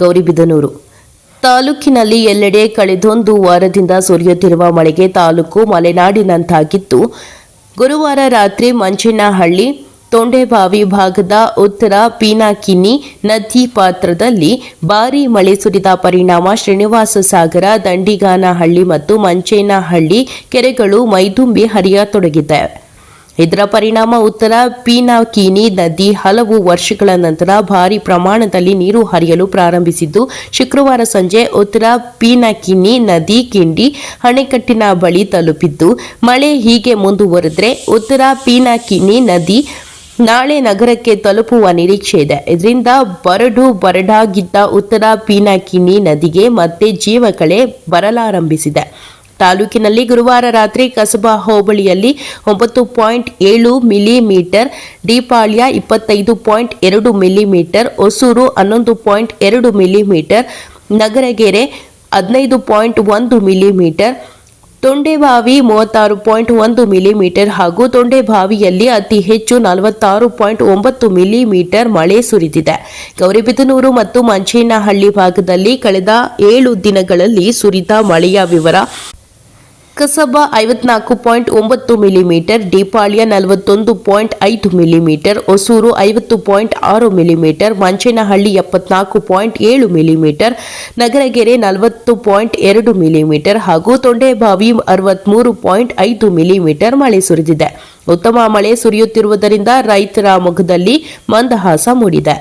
ಗೌರಿಬಿದನೂರು ತಾಲೂಕಿನಲ್ಲಿ ಎಲ್ಲೆಡೆ ಕಳೆದೊಂದು ವಾರದಿಂದ ಸುರಿಯುತ್ತಿರುವ ಮಳೆಗೆ ತಾಲೂಕು ಮಲೆನಾಡಿನಂತಾಗಿದ್ದು, ಗುರುವಾರ ರಾತ್ರಿ ಮಂಚೇನಹಳ್ಳಿ ತೊಂಡೆಬಾವಿ ಭಾಗದ ಉತ್ತರ ಪೀನಾಕಿನಿ ನದಿ ಪಾತ್ರದಲ್ಲಿ ಭಾರೀ ಮಳೆ ಸುರಿದ ಪರಿಣಾಮ ಶ್ರೀನಿವಾಸ ಸಾಗರ, ದಂಡಿಗಾನಹಳ್ಳಿ ಮತ್ತು ಮಂಚೇನಹಳ್ಳಿ ಕೆರೆಗಳು ಮೈದುಂಬಿ ಹರಿಯತೊಡಗಿದೆ. ಇದರ ಪರಿಣಾಮ ಉತ್ತರ ಪೀನಾಕಿನಿ ನದಿ ಹಲವು ವರ್ಷಗಳ ನಂತರ ಭಾರೀ ಪ್ರಮಾಣದಲ್ಲಿ ನೀರು ಹರಿಯಲು ಪ್ರಾರಂಭಿಸಿದ್ದು, ಶುಕ್ರವಾರ ಸಂಜೆ ಉತ್ತರ ಪೀನಾಕಿನಿ ನದಿ ಕಿಂಡಿ ಅಣೆಕಟ್ಟಿನ ಬಳಿ ತಲುಪಿದ್ದು, ಮಳೆ ಹೀಗೆ ಮುಂದುವರೆದರೆ ಉತ್ತರ ಪೀನಾಕಿನಿ ನದಿ ನಾಳೆ ನಗರಕ್ಕೆ ತಲುಪುವ ನಿರೀಕ್ಷೆ ಇದೆ. ಇದರಿಂದ ಬರಡಾಗಿದ್ದ ಉತ್ತರ ಪೀನಾಕಿನಿ ನದಿಗೆ ಮತ್ತೆ ಜೀವಕಳೆ ಬರಲಾರಂಭಿಸಿದೆ. ತಾಲೂಕಿನಲ್ಲಿ ಗುರುವಾರ ರಾತ್ರಿ ಕಸಬಾ ಹೋಬಳಿಯಲ್ಲಿ 9.7 millimetre, D Palya 25.2 millimetre, Hosur 11.2 millimetre, Nagaragere 15.1 millimetre, Tondebavi 36.1 millimetre ಹಾಗೂ ತೊಂಡೆಬಾವಿಯಲ್ಲಿ ಅತಿ ಹೆಚ್ಚು 46.9 ಮಿಲಿಮೀಟರ್ ಮಳೆ ಸುರಿದಿದೆ. ಗೌರಿಬಿದನೂರು ಮತ್ತು ಮಂಚೇನಹಳ್ಳಿ ಭಾಗದಲ್ಲಿ ಕಳೆದ 7 ದಿನಗಳಲ್ಲಿ ಸುರಿದ ಮಳೆಯ ವಿವರ: Kasaba 54.9 millimetre, D Palya 41.5 millimetre, Hosur 50.6 millimetre, Manchenahalli 74.7 millimetre, Nagaragere 40.2 millimetre ಹಾಗೂ ತೊಂಡೆಬಾವಿ 63.5 ಮಿಲಿಮೀಟರ್ ಮಳೆ ಸುರಿದಿದೆ. ಉತ್ತಮ ಮಳೆ ಸುರಿಯುತ್ತಿರುವುದರಿಂದ ರೈತರ ಮುಖದಲ್ಲಿ ಮಂದಹಾಸ ಮೂಡಿದೆ.